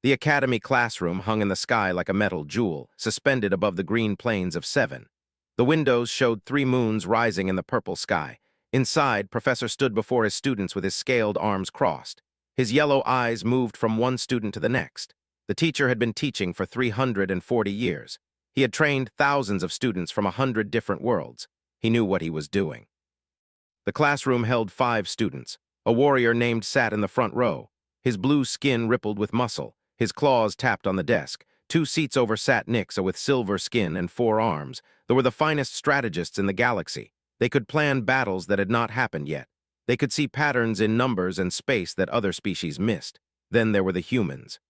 The academy classroom hung in the sky like a metal jewel, suspended above the green plains of Seven. The windows showed 3 moons rising in the purple sky. Inside, Professor stood before his students with his scaled arms crossed. His yellow eyes moved from one student to the next. The teacher had been teaching for 340 years. He had trained thousands of students from 100 different worlds. He knew what he was doing. The classroom held 5 students. A warrior named sat in the front row. His blue skin rippled with muscle. His claws tapped on the desk. 2 seats over sat Nixa with silver skin and 4 arms. They were the finest strategists in the galaxy. They could plan battles that had not happened yet. They could see patterns in numbers and space that other species missed. Then there were the humans.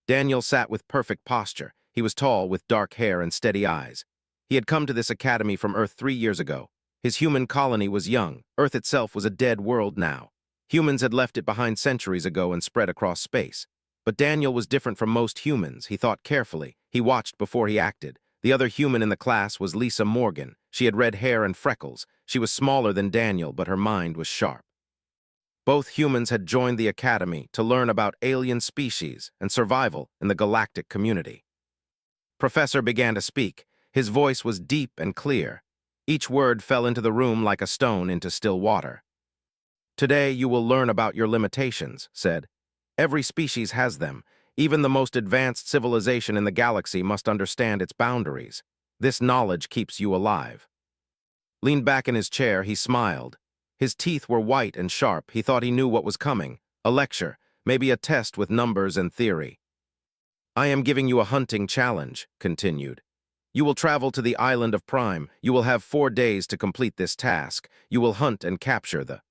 Daniel sat with perfect posture. He was tall, with dark hair and steady eyes. He had come to this academy from Earth 3 years ago. His human colony was young. Earth itself was a dead world now. Humans had left it behind centuries ago and spread across space. But Daniel was different from most humans. He thought carefully. He watched before he acted. The other human in the class was Lisa Morgan. She had red hair and freckles. She was smaller than Daniel, but her mind was sharp. Both humans had joined the academy to learn about alien species and survival in the galactic community. Professor began to speak. His voice was deep and clear. Each word fell into the room like a stone into still water. "Today you will learn about your limitations," said. "Every species has them. Even the most advanced civilization in the galaxy must understand its boundaries. This knowledge keeps you alive." Leaned back in his chair, he smiled. His teeth were white and sharp. He thought he knew what was coming. A lecture, maybe a test with numbers and theory. "I am giving you a hunting challenge," continued. "You will travel to the island of Prime. You will have 4 days to complete this task. You will hunt and capture the—"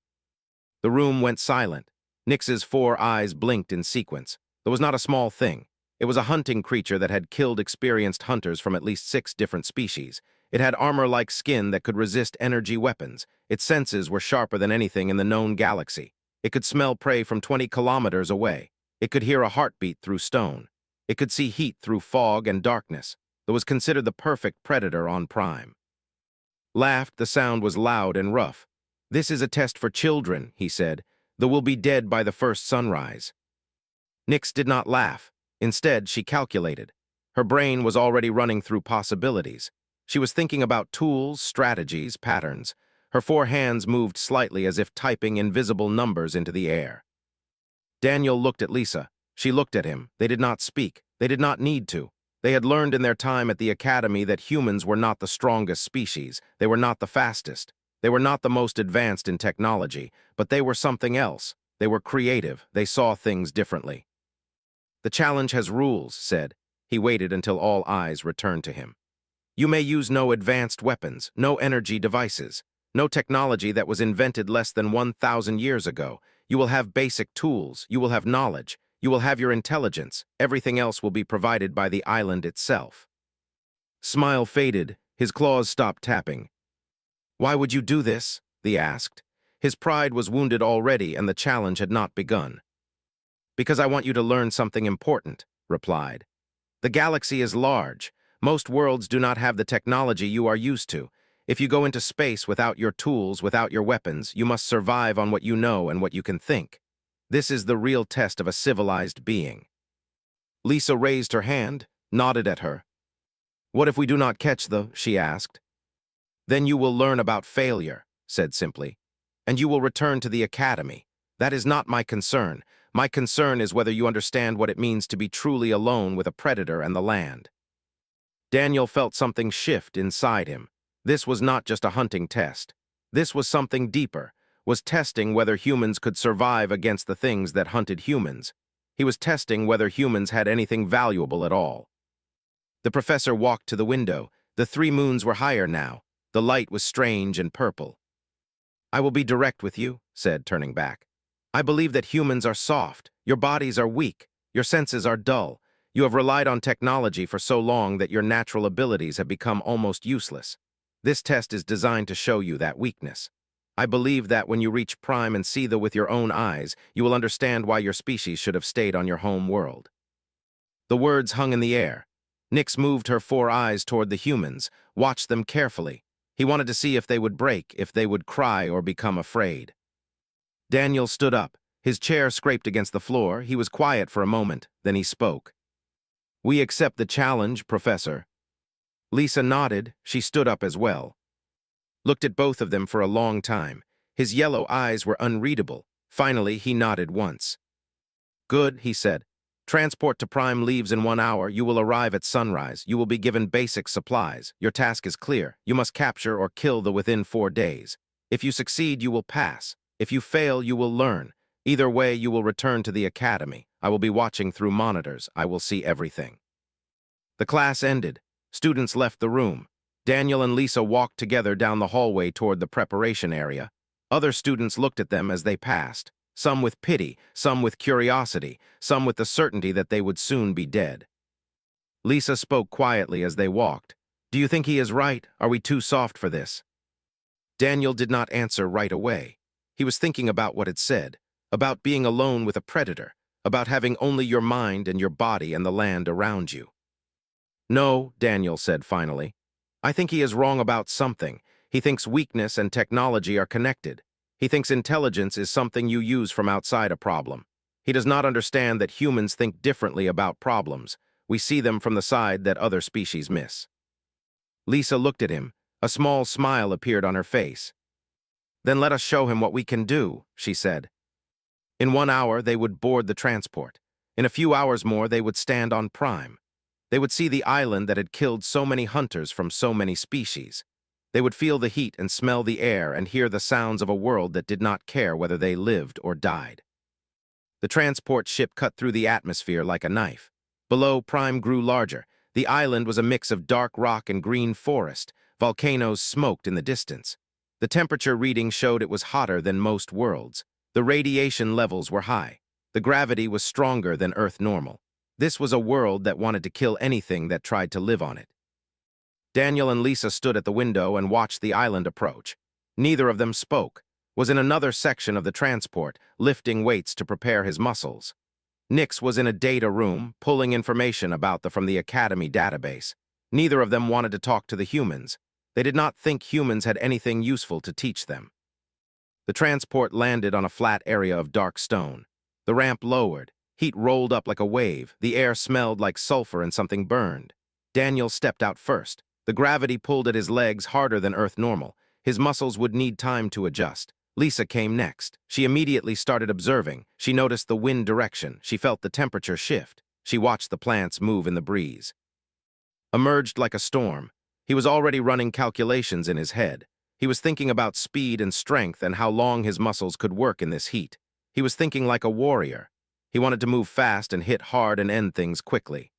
The room went silent. Nix's 4 eyes blinked in sequence. It was not a small thing. It was a hunting creature that had killed experienced hunters from at least 6 different species. It had armor-like skin that could resist energy weapons. Its senses were sharper than anything in the known galaxy. It could smell prey from 20 kilometers away. It could hear a heartbeat through stone. It could see heat through fog and darkness. It was considered the perfect predator on Prime. Laughed, the sound was loud and rough. "This is a test for children," he said. "They will be dead by the first sunrise." Nix did not laugh. Instead, she calculated. Her brain was already running through possibilities. She was thinking about tools, strategies, patterns. Her 4 hands moved slightly as if typing invisible numbers into the air. Daniel looked at Lisa. She looked at him. They did not speak. They did not need to. They had learned in their time at the academy that humans were not the strongest species. They were not the fastest. They were not the most advanced in technology, but they were something else. They were creative. They saw things differently. "The challenge has rules," said. He waited until all eyes returned to him. "You may use no advanced weapons, no energy devices, no technology that was invented less than 1,000 years ago. You will have basic tools. You will have knowledge. You will have your intelligence. Everything else will be provided by the island itself." Smile faded. His claws stopped tapping. "Why would you do this?" they asked. His pride was wounded already, and the challenge had not begun. "Because I want you to learn something important," replied. "The galaxy is large. Most worlds do not have the technology you are used to. If you go into space without your tools, without your weapons, you must survive on what you know and what you can think. This is the real test of a civilized being." Lisa raised her hand, nodded at her. "What if we do not catch she asked. "Then you will learn about failure," said simply. "And you will return to the academy. That is not my concern. My concern is whether you understand what it means to be truly alone with a predator and the land." Daniel felt something shift inside him. This was not just a hunting test. This was something deeper, was testing whether humans could survive against the things that hunted humans. He was testing whether humans had anything valuable at all. The professor walked to the window. The 3 moons were higher now. The light was strange and purple. "I will be direct with you," said, turning back. "I believe that humans are soft. Your bodies are weak. Your senses are dull. You have relied on technology for so long that your natural abilities have become almost useless. This test is designed to show you that weakness. I believe that when you reach Prime and see with your own eyes, you will understand why your species should have stayed on your home world." The words hung in the air. Nix moved her 4 eyes toward the humans, watched them carefully. He wanted to see if they would break, if they would cry or become afraid. Daniel stood up. His chair scraped against the floor. He was quiet for a moment, then he spoke. "We accept the challenge, Professor." Lisa nodded. She stood up as well. Looked at both of them for a long time. His yellow eyes were unreadable. Finally, he nodded once. "Good," he said. "Transport to Prime leaves in 1 hour. You will arrive at sunrise. You will be given basic supplies. Your task is clear. You must capture or kill the within 4 days. If you succeed, you will pass. If you fail, you will learn. Either way, you will return to the academy. I will be watching through monitors. I will see everything." The class ended. Students left the room. Daniel and Lisa walked together down the hallway toward the preparation area. Other students looked at them as they passed, some with pity, some with curiosity, some with the certainty that they would soon be dead. Lisa spoke quietly as they walked. "Do you think he is right? Are we too soft for this?" Daniel did not answer right away. He was thinking about what it said, about being alone with a predator, about having only your mind and your body and the land around you. "No," Daniel said finally. "I think he is wrong about something. He thinks weakness and technology are connected. He thinks intelligence is something you use from outside a problem. He does not understand that humans think differently about problems. We see them from the side that other species miss." Lisa looked at him. A small smile appeared on her face. "Then let us show him what we can do," she said. In 1 hour, they would board the transport. In a few hours more, they would stand on Prime. They would see the island that had killed so many hunters from so many species. They would feel the heat and smell the air and hear the sounds of a world that did not care whether they lived or died. The transport ship cut through the atmosphere like a knife. Below, Prime grew larger. The island was a mix of dark rock and green forest. Volcanoes smoked in the distance. The temperature reading showed it was hotter than most worlds. The radiation levels were high. The gravity was stronger than Earth normal. This was a world that wanted to kill anything that tried to live on it. Daniel and Lisa stood at the window and watched the island approach. Neither of them spoke. Was in another section of the transport, lifting weights to prepare his muscles. Nix was in a data room, pulling information about from the Academy database. Neither of them wanted to talk to the humans. They did not think humans had anything useful to teach them. The transport landed on a flat area of dark stone. The ramp lowered. Heat rolled up like a wave. The air smelled like sulfur and something burned. Daniel stepped out first. The gravity pulled at his legs harder than Earth normal. His muscles would need time to adjust. Lisa came next. She immediately started observing. She noticed the wind direction. She felt the temperature shift. She watched the plants move in the breeze. Emerged like a storm. He was already running calculations in his head. He was thinking about speed and strength and how long his muscles could work in this heat. He was thinking like a warrior. He wanted to move fast and hit hard and end things quickly.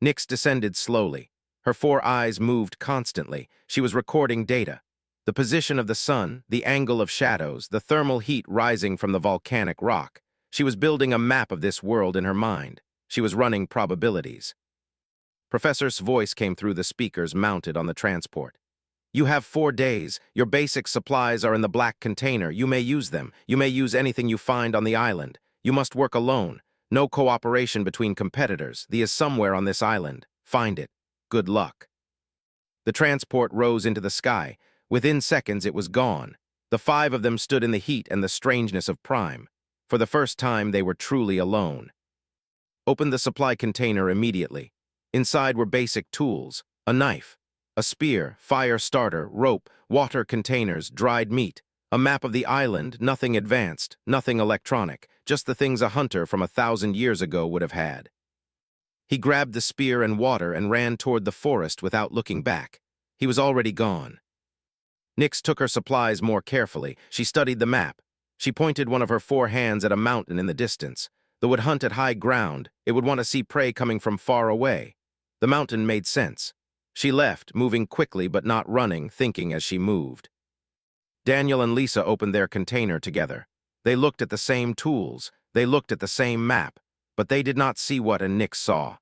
Nix descended slowly. Her 4 eyes moved constantly. She was recording data. The position of the sun, the angle of shadows, the thermal heat rising from the volcanic rock. She was building a map of this world in her mind. She was running probabilities. Professor's voice came through the speakers mounted on the transport. "You have 4 days. Your basic supplies are in the black container. You may use them. You may use anything you find on the island. You must work alone. No cooperation between competitors. The is somewhere on this island. Find it. Good luck." The transport rose into the sky. Within seconds, it was gone. The 5 of them stood in the heat and the strangeness of Prime. For the first time, they were truly alone. Opened the supply container immediately. Inside were basic tools: a knife, a spear, fire starter, rope, water containers, dried meat, a map of the island, nothing advanced, nothing electronic, just the things a hunter from 1,000 years ago would have had. He grabbed the spear and water and ran toward the forest without looking back. He was already gone. Nix took her supplies more carefully. She studied the map. She pointed one of her 4 hands at a mountain in the distance. Though it would hunt at high ground, it would want to see prey coming from far away. The mountain made sense. She left, moving quickly but not running, thinking as she moved. Daniel and Lisa opened their container together. They looked at the same tools. They looked at the same map. But they did not see what Nix saw.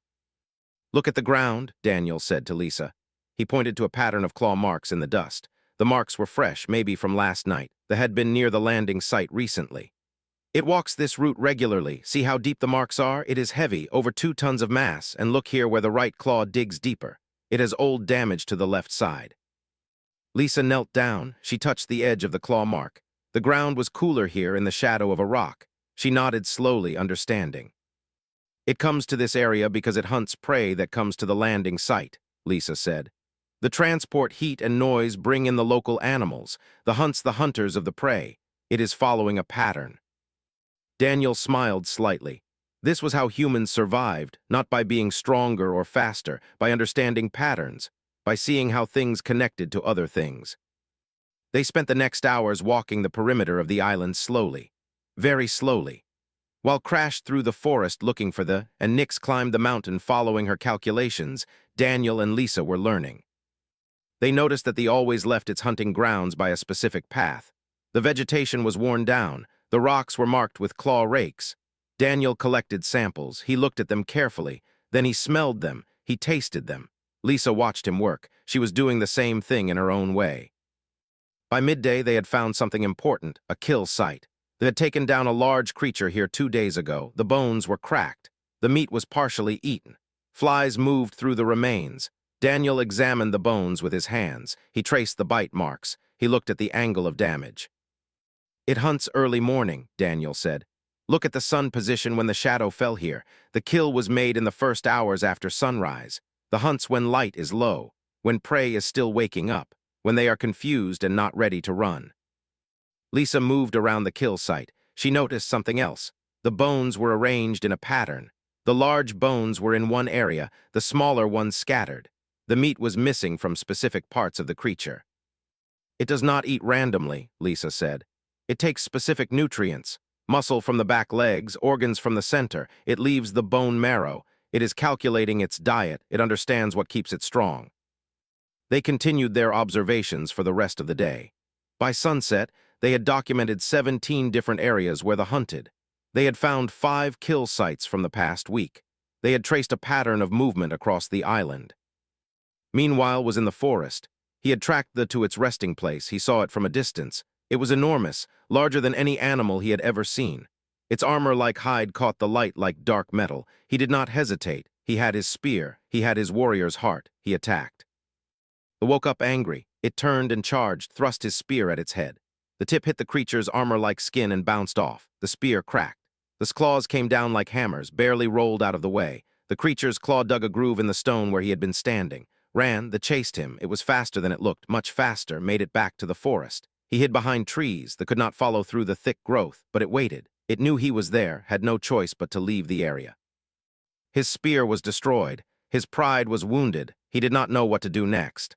"Look at the ground," Daniel said to Lisa. He pointed to a pattern of claw marks in the dust. The marks were fresh, maybe from last night. They had been near the landing site recently. "It walks this route regularly. See how deep the marks are? It is heavy, over 2 tons of mass, and look here where the right claw digs deeper. It has old damage to the left side." Lisa knelt down. She touched the edge of the claw mark. The ground was cooler here in the shadow of a rock. She nodded slowly, understanding. It comes to this area because it hunts prey that comes to the landing site, Lisa said. The transport heat and noise bring in the local animals, the hunters of the prey. It is following a pattern. Daniel smiled slightly. This was how humans survived, not by being stronger or faster, by understanding patterns, by seeing how things connected to other things. They spent the next hours walking the perimeter of the island slowly, very slowly. While crashed through the forest looking for and Nyx climbed the mountain following her calculations, Daniel and Lisa were learning. They noticed that the always left its hunting grounds by a specific path. The vegetation was worn down, the rocks were marked with claw rakes. Daniel collected samples, he looked at them carefully, then he smelled them, he tasted them. Lisa watched him work, she was doing the same thing in her own way. By midday they had found something important, a kill site. They had taken down a large creature here 2 days ago. The bones were cracked. The meat was partially eaten. Flies moved through the remains. Daniel examined the bones with his hands. He traced the bite marks. He looked at the angle of damage. It hunts early morning, Daniel said. Look at the sun position when the shadow fell here. The kill was made in the first hours after sunrise. The hunts when light is low, when prey is still waking up, when they are confused and not ready to run. Lisa moved around the kill site. She noticed something else. The bones were arranged in a pattern. The large bones were in one area, the smaller ones scattered. The meat was missing from specific parts of the creature. It does not eat randomly, Lisa said. It takes specific nutrients, muscle from the back legs, organs from the center. It leaves the bone marrow. It is calculating its diet. It understands what keeps it strong. They continued their observations for the rest of the day. By sunset, they had documented 17 different areas where the hunted. They had found 5 kill sites from the past week. They had traced a pattern of movement across the island. Meanwhile was in the forest. He had tracked to its resting place. He saw it from a distance. It was enormous, larger than any animal he had ever seen. Its armor-like hide caught the light like dark metal. He did not hesitate. He had his spear. He had his warrior's heart. He attacked. It woke up angry. It turned and charged, thrust his spear at its head. The tip hit the creature's armor-like skin and bounced off. The spear cracked. The claws came down like hammers, barely rolled out of the way. The creature's claw dug a groove in the stone where he had been standing. Chased him. It was faster than it looked, much faster, made it back to the forest. He hid behind trees that could not follow through the thick growth, but it waited. It knew he was there, had no choice but to leave the area. His spear was destroyed. His pride was wounded. He did not know what to do next.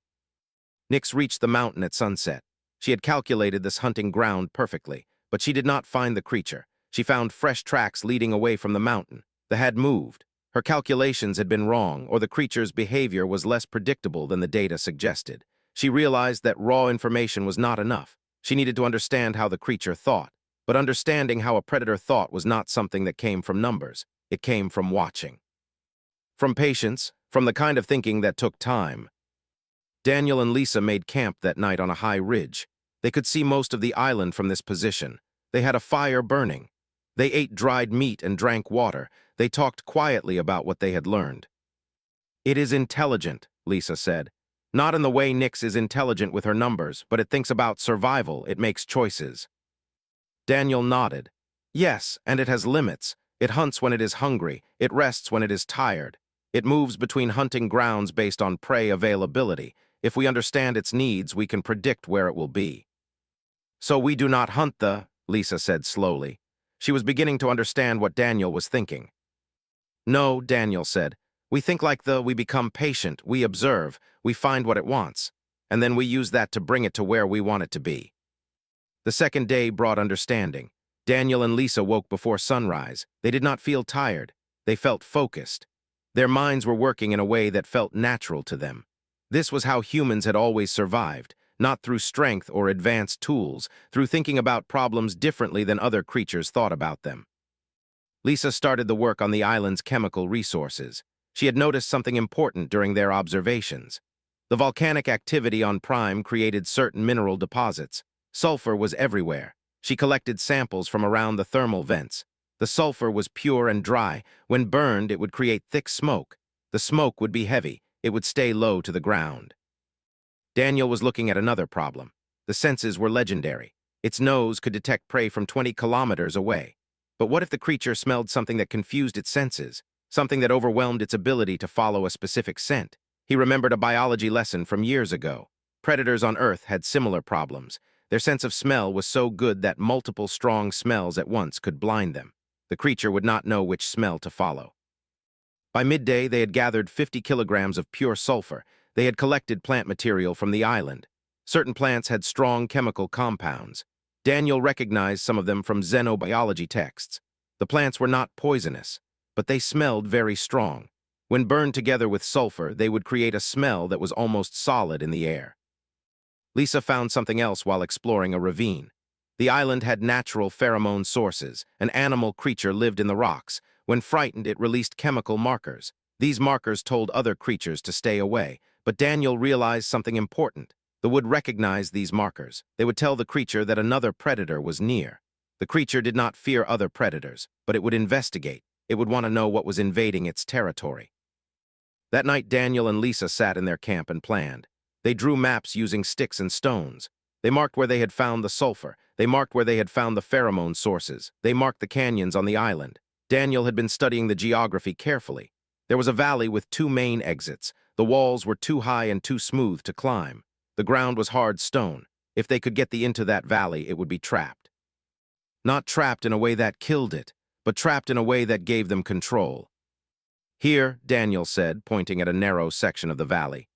Nyx reached the mountain at sunset. She had calculated this hunting ground perfectly, but she did not find the creature. She found fresh tracks leading away from the mountain. They had moved. Her calculations had been wrong, or the creature's behavior was less predictable than the data suggested. She realized that raw information was not enough. She needed to understand how the creature thought. But understanding how a predator thought was not something that came from numbers. It came from watching. From patience, from the kind of thinking that took time. Daniel and Lisa made camp that night on a high ridge. They could see most of the island from this position. They had a fire burning. They ate dried meat and drank water. They talked quietly about what they had learned. It is intelligent, Lisa said. Not in the way Nyx is intelligent with her numbers, but it thinks about survival, it makes choices. Daniel nodded. Yes, and it has limits. It hunts when it is hungry. It rests when it is tired. It moves between hunting grounds based on prey availability. If we understand its needs, we can predict where it will be. So we do not hunt Lisa said slowly. She was beginning to understand what Daniel was thinking. No, Daniel said. We think like we become patient, we observe, we find what it wants, and then we use that to bring it to where we want it to be. The second day brought understanding. Daniel and Lisa woke before sunrise. They did not feel tired. They felt focused. Their minds were working in a way that felt natural to them. This was how humans had always survived, not through strength or advanced tools, through thinking about problems differently than other creatures thought about them. Lisa started the work on the island's chemical resources. She had noticed something important during their observations. The volcanic activity on Prime created certain mineral deposits. Sulfur was everywhere. She collected samples from around the thermal vents. The sulfur was pure and dry. When burned, it would create thick smoke. The smoke would be heavy. It would stay low to the ground. Daniel was looking at another problem. The senses were legendary. Its nose could detect prey from 20 kilometers away. But what if the creature smelled something that confused its senses, something that overwhelmed its ability to follow a specific scent? He remembered a biology lesson from years ago. Predators on Earth had similar problems. Their sense of smell was so good that multiple strong smells at once could blind them. The creature would not know which smell to follow. By midday, they had gathered 50 kilograms of pure sulfur. They had collected plant material from the island. Certain plants had strong chemical compounds. Daniel recognized some of them from xenobiology texts. The plants were not poisonous, but they smelled very strong. When burned together with sulfur, they would create a smell that was almost solid in the air. Lisa found something else while exploring a ravine. The island had natural pheromone sources. An animal creature lived in the rocks. When frightened, it released chemical markers. These markers told other creatures to stay away, but Daniel realized something important. The wood recognized these markers. They would tell the creature that another predator was near. The creature did not fear other predators, but it would investigate. It would want to know what was invading its territory. That night, Daniel and Lisa sat in their camp and planned. They drew maps using sticks and stones. They marked where they had found the sulfur. They marked where they had found the pheromone sources. They marked the canyons on the island. Daniel had been studying the geography carefully. There was a valley with two main exits. The walls were too high and too smooth to climb. The ground was hard stone. If they could get into that valley, it would be trapped. Not trapped in a way that killed it, but trapped in a way that gave them control. Here, Daniel said, pointing at a narrow section of the valley.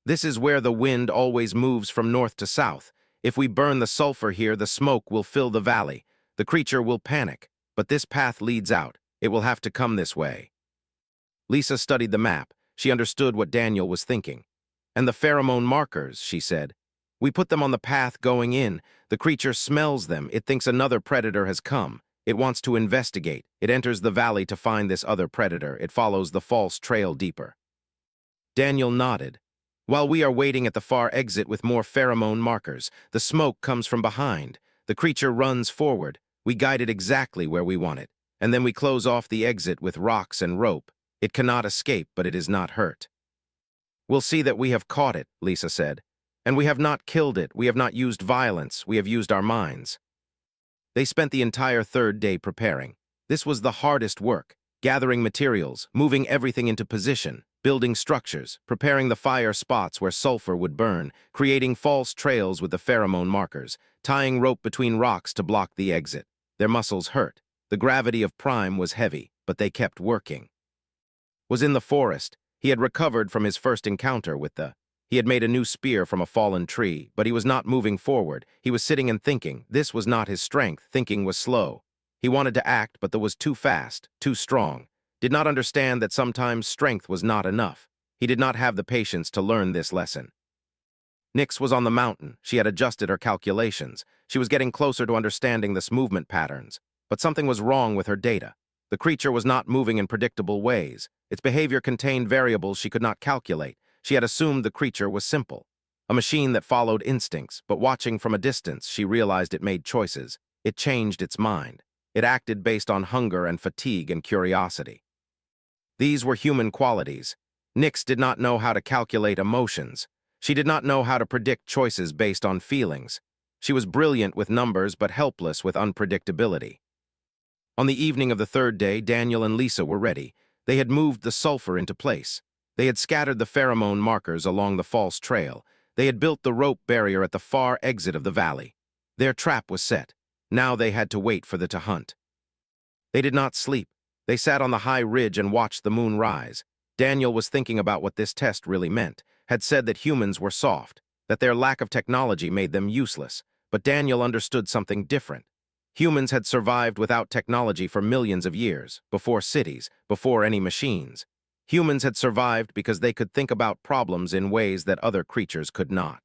This is where the wind always moves from north to south. If we burn the sulfur here, the smoke will fill the valley. The creature will panic, but this path leads out. It will have to come this way. Lisa studied the map. She understood what Daniel was thinking. And the pheromone markers, she said. We put them on the path going in. The creature smells them. It thinks another predator has come. It wants to investigate. It enters the valley to find this other predator. It follows the false trail deeper. Daniel nodded. While we are waiting at the far exit with more pheromone markers, the smoke comes from behind. The creature runs forward. We guide it exactly where we want it. And then we close off the exit with rocks and rope. It cannot escape, but it is not hurt. We'll see that we have caught it, Lisa said. And we have not killed it. We have not used violence. We have used our minds. They spent the entire third day preparing. This was the hardest work, gathering materials, moving everything into position, building structures, preparing the fire spots where sulfur would burn, creating false trails with the pheromone markers, tying rope between rocks to block the exit. Their muscles hurt. The gravity of Prime was heavy, but they kept working. Was in the forest. He had recovered from his first encounter with He had made a new spear from a fallen tree, but he was not moving forward. He was sitting and thinking. This was not his strength. Thinking was slow. He wanted to act, but that was too fast, too strong. Did not understand that sometimes strength was not enough. He did not have the patience to learn this lesson. Nyx was on the mountain. She had adjusted her calculations. She was getting closer to understanding this movement patterns. But something was wrong with her data. The creature was not moving in predictable ways. Its behavior contained variables she could not calculate. She had assumed the creature was simple. A machine that followed instincts, but watching from a distance, she realized it made choices. It changed its mind. It acted based on hunger and fatigue and curiosity. These were human qualities. Nyx did not know how to calculate emotions. She did not know how to predict choices based on feelings. She was brilliant with numbers, but helpless with unpredictability. On the evening of the third day, Daniel and Lisa were ready. They had moved the sulfur into place. They had scattered the pheromone markers along the false trail. They had built the rope barrier at the far exit of the valley. Their trap was set. Now they had to wait for to hunt. They did not sleep. They sat on the high ridge and watched the moon rise. Daniel was thinking about what this test really meant, had said that humans were soft, that their lack of technology made them useless. But Daniel understood something different. Humans had survived without technology for millions of years, before cities, before any machines. Humans had survived because they could think about problems in ways that other creatures could not.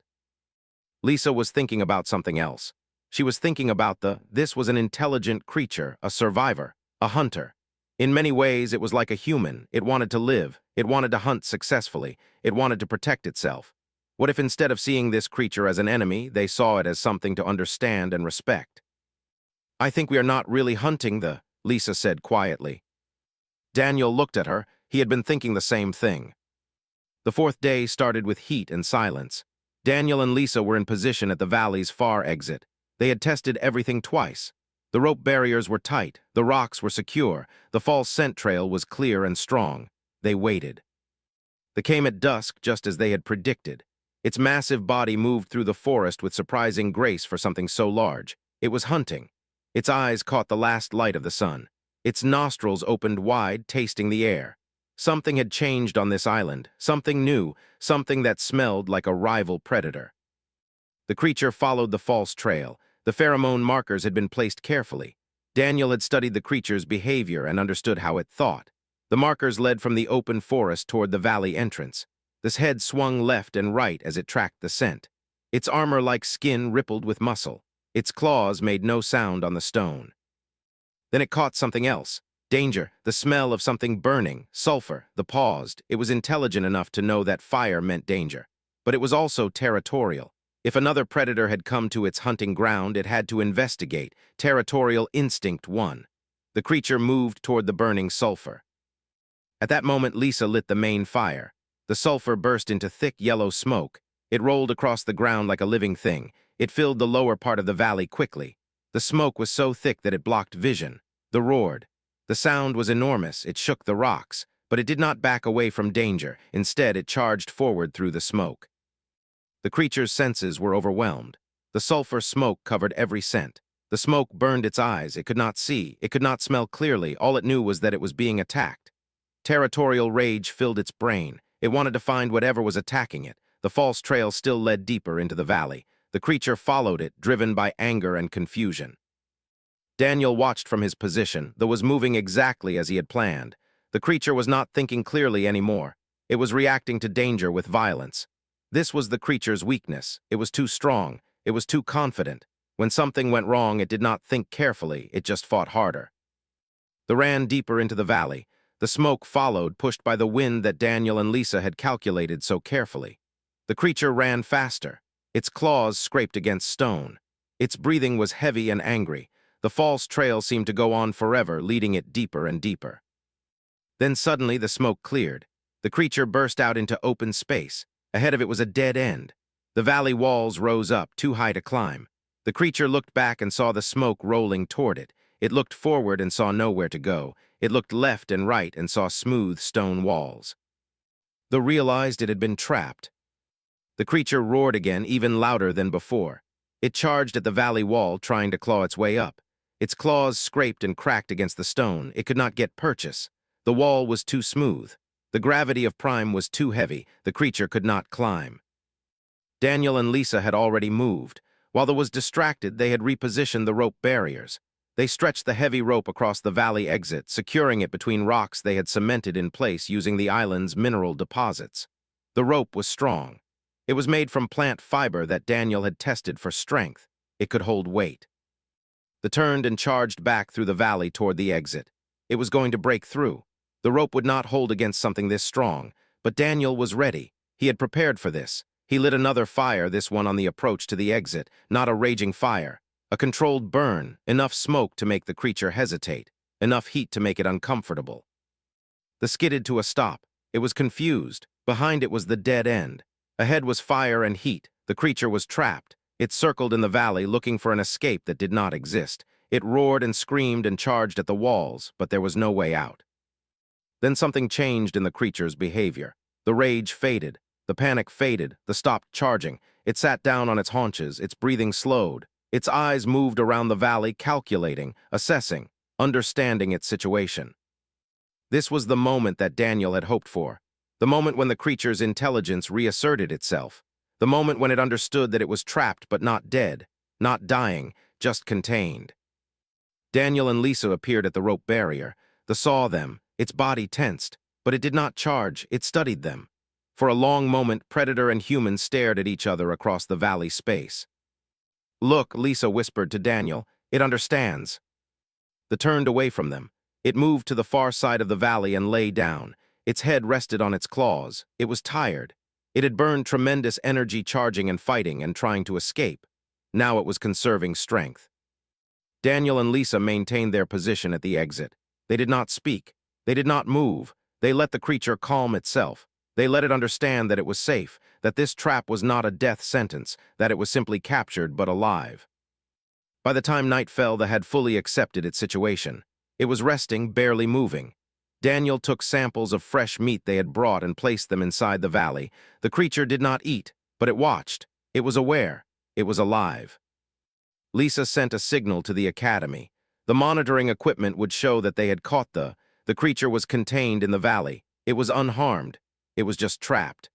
Lisa was thinking about something else. She was thinking about this was an intelligent creature, a survivor, a hunter. In many ways, it was like a human. It wanted to live. It wanted to hunt successfully. It wanted to protect itself. What if instead of seeing this creature as an enemy, they saw it as something to understand and respect? I think we are not really hunting Lisa said quietly. Daniel looked at her. He had been thinking the same thing. The fourth day started with heat and silence. Daniel and Lisa were in position at the valley's far exit. They had tested everything twice. The rope barriers were tight, the rocks were secure, the false scent trail was clear and strong. They waited. They came at dusk just as they had predicted. Its massive body moved through the forest with surprising grace for something so large. It was hunting. Its eyes caught the last light of the sun. Its nostrils opened wide, tasting the air. Something had changed on this island, something new, something that smelled like a rival predator. The creature followed the false trail. The pheromone markers had been placed carefully. Daniel had studied the creature's behavior and understood how it thought. The markers led from the open forest toward the valley entrance. This head swung left and right as it tracked the scent. Its armor-like skin rippled with muscle. Its claws made no sound on the stone. Then it caught something else. Danger, the smell of something burning, sulfur. The paused. It was intelligent enough to know that fire meant danger. But it was also territorial. If another predator had come to its hunting ground, it had to investigate. Territorial instinct won. The creature moved toward the burning sulfur. At that moment, Lisa lit the main fire. The sulfur burst into thick yellow smoke. It rolled across the ground like a living thing. It filled the lower part of the valley quickly. The smoke was so thick that it blocked vision. The roared. The sound was enormous. It shook the rocks. But it did not back away from danger. Instead, it charged forward through the smoke. The creature's senses were overwhelmed. The sulfur smoke covered every scent. The smoke burned its eyes. It could not see. It could not smell clearly. All it knew was that it was being attacked. Territorial rage filled its brain. It wanted to find whatever was attacking it. The false trail still led deeper into the valley. The creature followed it, driven by anger and confusion. Daniel watched from his position, though was moving exactly as he had planned. The creature was not thinking clearly anymore. It was reacting to danger with violence. This was the creature's weakness. It was too strong. It was too confident. When something went wrong, it did not think carefully. It just fought harder. They ran deeper into the valley. The smoke followed, pushed by the wind that Daniel and Lisa had calculated so carefully. The creature ran faster. Its claws scraped against stone. Its breathing was heavy and angry. The false trail seemed to go on forever, leading it deeper and deeper. Then suddenly the smoke cleared. The creature burst out into open space. Ahead of it was a dead end. The valley walls rose up, too high to climb. The creature looked back and saw the smoke rolling toward it. It looked forward and saw nowhere to go. It looked left and right and saw smooth stone walls. They realized it had been trapped. The creature roared again, even louder than before. It charged at the valley wall, trying to claw its way up. Its claws scraped and cracked against the stone. It could not get purchase. The wall was too smooth. The gravity of Prime was too heavy. The creature could not climb. Daniel and Lisa had already moved. While they was distracted, they had repositioned the rope barriers. They stretched the heavy rope across the valley exit, securing it between rocks they had cemented in place using the island's mineral deposits. The rope was strong. It was made from plant fiber that Daniel had tested for strength. It could hold weight. They turned and charged back through the valley toward the exit. It was going to break through. The rope would not hold against something this strong, but Daniel was ready. He had prepared for this. He lit another fire, this one on the approach to the exit, not a raging fire. A controlled burn, enough smoke to make the creature hesitate, enough heat to make it uncomfortable. They skidded to a stop. It was confused. Behind it was the dead end. Ahead was fire and heat. The creature was trapped. It circled in the valley, looking for an escape that did not exist. It roared and screamed and charged at the walls, but there was no way out. Then something changed in the creature's behavior. The rage faded. The panic faded. The stopped charging. It sat down on its haunches. Its breathing slowed. Its eyes moved around the valley, calculating, assessing, understanding its situation. This was the moment that Daniel had hoped for. The moment when the creature's intelligence reasserted itself. The moment when it understood that it was trapped but not dead, not dying, just contained. Daniel and Lisa appeared at the rope barrier. They saw them. Its body tensed, but it did not charge. It studied them. For a long moment, predator and human stared at each other across the valley space. "Look," Lisa whispered to Daniel. "It understands." They turned away from them. It moved to the far side of the valley and lay down. Its head rested on its claws. It was tired. It had burned tremendous energy charging and fighting and trying to escape. Now it was conserving strength. Daniel and Lisa maintained their position at the exit. They did not speak. They did not move. They let the creature calm itself. They let it understand that it was safe, that this trap was not a death sentence, that it was simply captured but alive. By the time night fell, the had fully accepted its situation. It was resting, barely moving. Daniel took samples of fresh meat they had brought and placed them inside the valley. The creature did not eat, but it watched. It was aware. It was alive. Lisa sent a signal to the academy. The monitoring equipment would show that they had caught the creature was contained in the valley. It was unharmed. It was just trapped.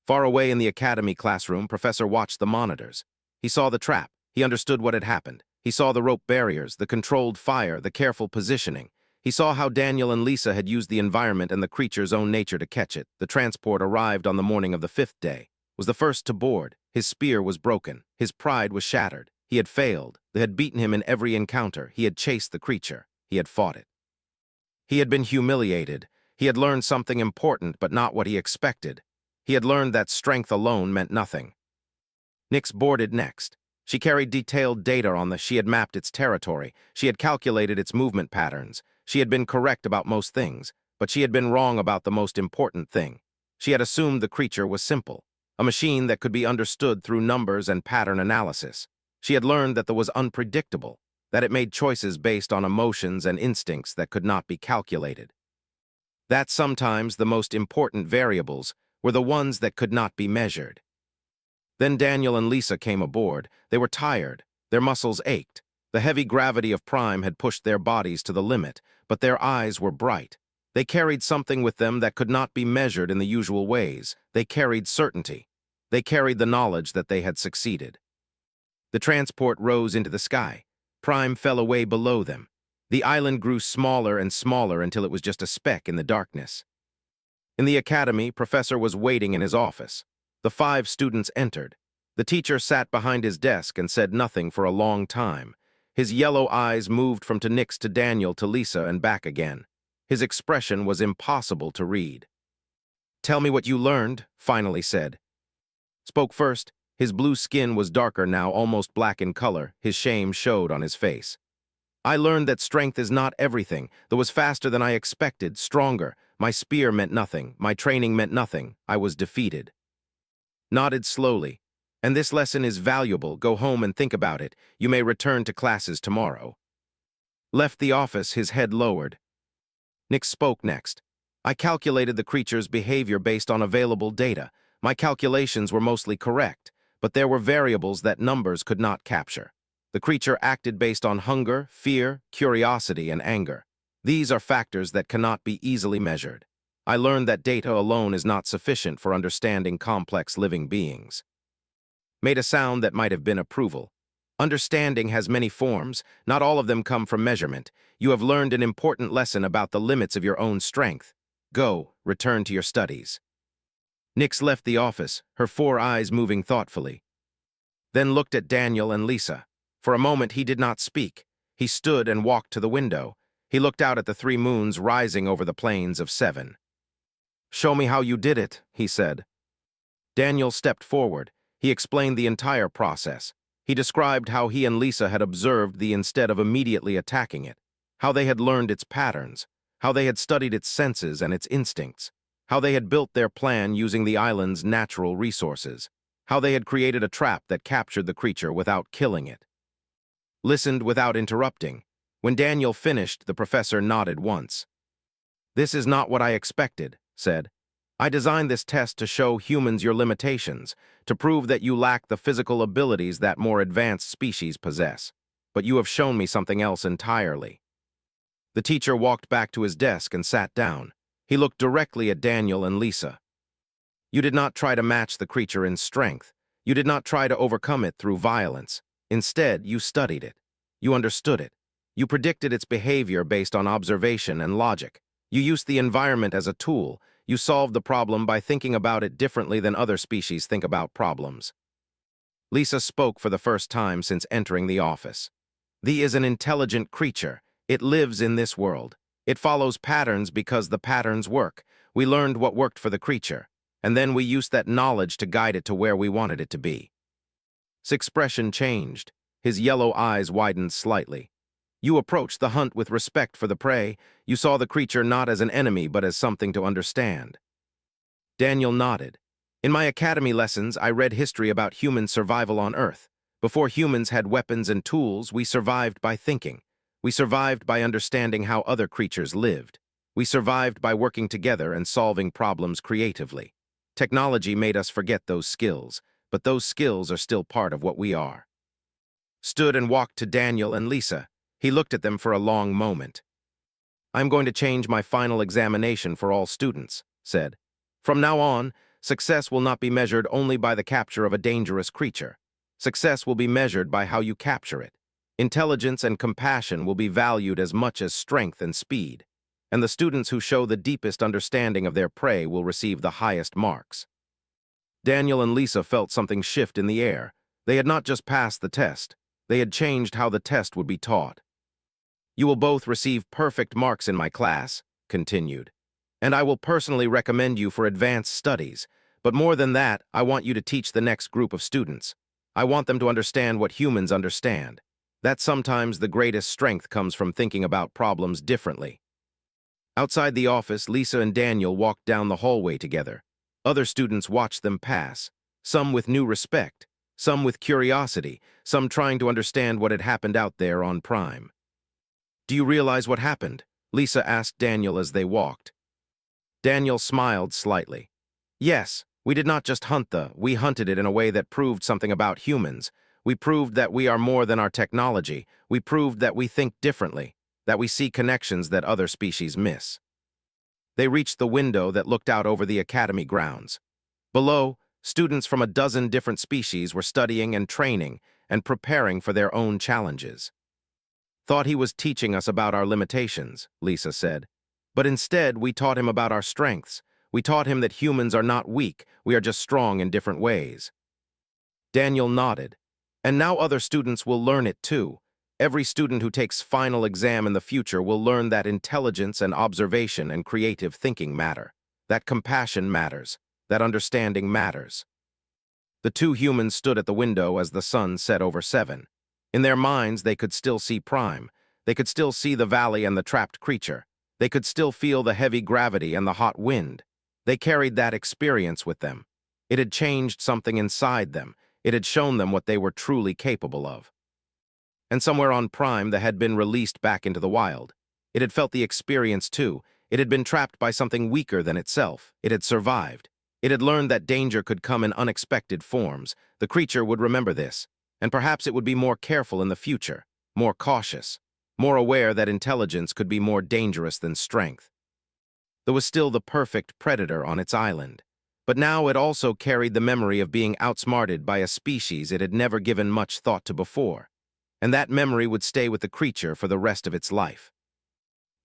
Far away in the academy classroom, Professor watched the monitors. He saw the trap. He understood what had happened. He saw the rope barriers, the controlled fire, the careful positioning. He saw how Daniel and Lisa had used the environment and the creature's own nature to catch it. The transport arrived on the morning of the 5th day. Was the first to board. His spear was broken. His pride was shattered. He had failed. They had beaten him in every encounter. He had chased the creature. He had fought it. He had been humiliated. He had learned something important, but not what he expected. He had learned that strength alone meant nothing. Nyx boarded next. She carried detailed data on she had mapped its territory. She had calculated its movement patterns. She had been correct about most things, but she had been wrong about the most important thing. She had assumed the creature was simple, a machine that could be understood through numbers and pattern analysis. She had learned that it was unpredictable, that it made choices based on emotions and instincts that could not be calculated. That sometimes the most important variables were the ones that could not be measured. Then Daniel and Lisa came aboard. They were tired. Their muscles ached. The heavy gravity of Prime had pushed their bodies to the limit, but their eyes were bright. They carried something with them that could not be measured in the usual ways. They carried certainty. They carried the knowledge that they had succeeded. The transport rose into the sky. Prime fell away below them. The island grew smaller and smaller until it was just a speck in the darkness. In the academy, Professor was waiting in his office. The 5 students entered. The teacher sat behind his desk and said nothing for a long time. His yellow eyes moved from Nyx to Daniel to Lisa and back again. His expression was impossible to read. "Tell me what you learned," finally said. Spoke first. His blue skin was darker now, almost black in color. His shame showed on his face. "I learned that strength is not everything. That was faster than I expected, stronger. My spear meant nothing. My training meant nothing. I was defeated." Nodded slowly. "And this lesson is valuable. Go home and think about it. You may return to classes tomorrow." Left the office, his head lowered. Nyx spoke next. "I calculated the creature's behavior based on available data. My calculations were mostly correct, but there were variables that numbers could not capture. The creature acted based on hunger, fear, curiosity, and anger. These are factors that cannot be easily measured. I learned that data alone is not sufficient for understanding complex living beings." Made a sound that might have been approval. "Understanding has many forms. Not all of them come from measurement. You have learned an important lesson about the limits of your own strength. Go, return to your studies." Nyx left the office, her 4 eyes moving thoughtfully. Then looked at Daniel and Lisa. For a moment he did not speak. He stood and walked to the window. He looked out at the 3 moons rising over the plains of 7. "Show me how you did it," he said. Daniel stepped forward. He explained the entire process. He described how he and Lisa had observed instead of immediately attacking it, how they had learned its patterns, how they had studied its senses and its instincts, how they had built their plan using the island's natural resources, how they had created a trap that captured the creature without killing it. Listened without interrupting. When Daniel finished, the professor nodded once. "This is not what I expected," said. "I designed this test to show humans your limitations, to prove that you lack the physical abilities that more advanced species possess. But you have shown me something else entirely." The teacher walked back to his desk and sat down. He looked directly at Daniel and Lisa. "You did not try to match the creature in strength. You did not try to overcome it through violence. Instead, you studied it. You understood it. You predicted its behavior based on observation and logic. You used the environment as a tool. You solved the problem by thinking about it differently than other species think about problems." Lisa spoke for the first time since entering the office. "Thee is an intelligent creature. It lives in this world. It follows patterns because the patterns work. We learned what worked for the creature, and then we used that knowledge to guide it to where we wanted it to be." His expression changed. His yellow eyes widened slightly. "You approached the hunt with respect for the prey. You saw the creature not as an enemy but as something to understand." Daniel nodded. "In my academy lessons, I read history about human survival on Earth. Before humans had weapons and tools, we survived by thinking. We survived by understanding how other creatures lived. We survived by working together and solving problems creatively. Technology made us forget those skills, but those skills are still part of what we are. Stood and walked to Daniel and Lisa. He looked at them for a long moment. "I'm going to change my final examination for all students," said. "From now on, success will not be measured only by the capture of a dangerous creature. Success will be measured by how you capture it. Intelligence and compassion will be valued as much as strength and speed, and the students who show the deepest understanding of their prey will receive the highest marks." Daniel and Lisa felt something shift in the air. They had not just passed the test, they had changed how the test would be taught. "You will both receive perfect marks in my class," continued, "and I will personally recommend you for advanced studies. But more than that, I want you to teach the next group of students. I want them to understand what humans understand. That sometimes the greatest strength comes from thinking about problems differently." Outside the office, Lisa and Daniel walked down the hallway together. Other students watched them pass, some with new respect, some with curiosity, some trying to understand what had happened out there on Prime. "Do you realize what happened?" Lisa asked Daniel as they walked. Daniel smiled slightly. "Yes, we did not just we hunted it in a way that proved something about humans. We proved that we are more than our technology. We proved that we think differently, that we see connections that other species miss." They reached the window that looked out over the academy grounds. Below, students from a dozen different species were studying and training and preparing for their own challenges. "Thought he was teaching us about our limitations," Lisa said. "But instead, we taught him about our strengths. We taught him that humans are not weak, we are just strong in different ways." Daniel nodded. "And now other students will learn it too. Every student who takes final exam in the future will learn that intelligence and observation and creative thinking matter, that compassion matters, that understanding matters." The two humans stood at the window as the sun set over 7. In their minds, they could still see Prime. They could still see the valley and the trapped creature. They could still feel the heavy gravity and the hot wind. They carried that experience with them. It had changed something inside them. It had shown them what they were truly capable of. And somewhere on Prime, that had been released back into the wild. It had felt the experience too. It had been trapped by something weaker than itself. It had survived. It had learned that danger could come in unexpected forms. The creature would remember this, and perhaps it would be more careful in the future, more cautious, more aware that intelligence could be more dangerous than strength. There was still the perfect predator on its island, but now it also carried the memory of being outsmarted by a species it had never given much thought to before, and that memory would stay with the creature for the rest of its life.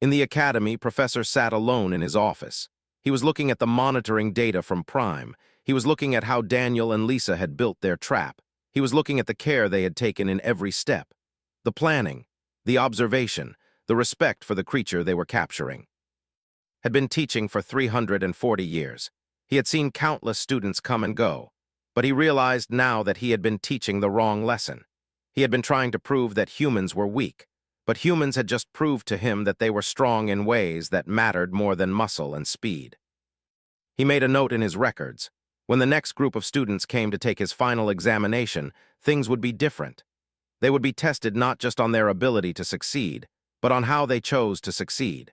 In the academy, Professor sat alone in his office. He was looking at the monitoring data from Prime. He was looking at how Daniel and Lisa had built their trap. He was looking at the care they had taken in every step, the planning, the observation, the respect for the creature they were capturing. Had been teaching for 340 years. He had seen countless students come and go, but he realized now that he had been teaching the wrong lesson. He had been trying to prove that humans were weak, but humans had just proved to him that they were strong in ways that mattered more than muscle and speed. He made a note in his records. When the next group of students came to take his final examination, things would be different. They would be tested not just on their ability to succeed, but on how they chose to succeed.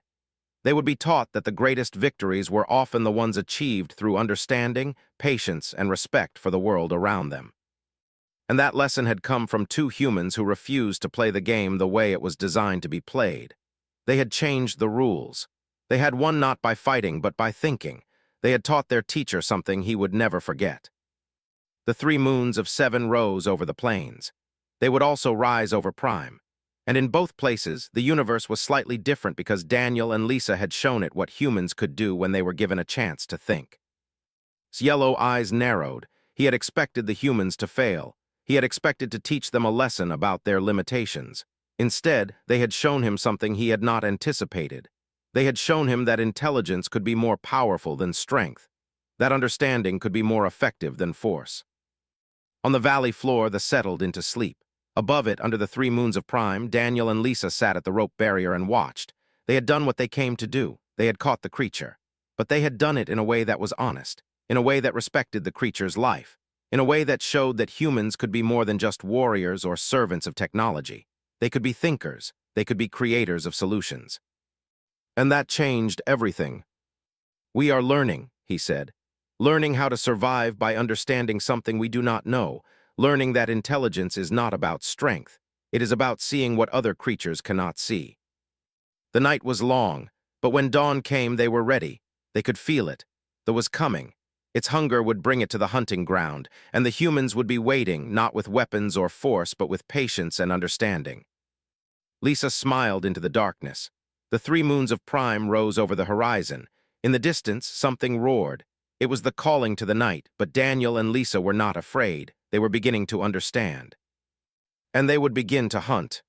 They would be taught that the greatest victories were often the ones achieved through understanding, patience, and respect for the world around them. And that lesson had come from two humans who refused to play the game the way it was designed to be played. They had changed the rules. They had won not by fighting, but by thinking. They had taught their teacher something he would never forget. The 3 moons of 7 rose over the plains. They would also rise over Prime. And in both places, the universe was slightly different because Daniel and Lisa had shown it what humans could do when they were given a chance to think. His yellow eyes narrowed. He had expected the humans to fail. He had expected to teach them a lesson about their limitations. Instead, they had shown him something he had not anticipated. They had shown him that intelligence could be more powerful than strength, that understanding could be more effective than force. On the valley floor, they settled into sleep. Above it, under the 3 moons of Prime, Daniel and Lisa sat at the rope barrier and watched. They had done what they came to do. They had caught the creature. But they had done it in a way that was honest, in a way that respected the creature's life. in a way that showed that humans could be more than just warriors or servants of technology. They could be thinkers, they could be creators of solutions. And that changed everything. "We are learning," he said. "Learning how to survive by understanding something we do not know, learning that intelligence is not about strength. It is about seeing what other creatures cannot see." The night was long, but when dawn came, they were ready. They could feel it. There was coming. Its hunger would bring it to the hunting ground, and the humans would be waiting, not with weapons or force, but with patience and understanding. Lisa smiled into the darkness. The 3 moons of Prime rose over the horizon. In the distance, something roared. It was the calling to the night, but Daniel and Lisa were not afraid. They were beginning to understand. And they would begin to hunt.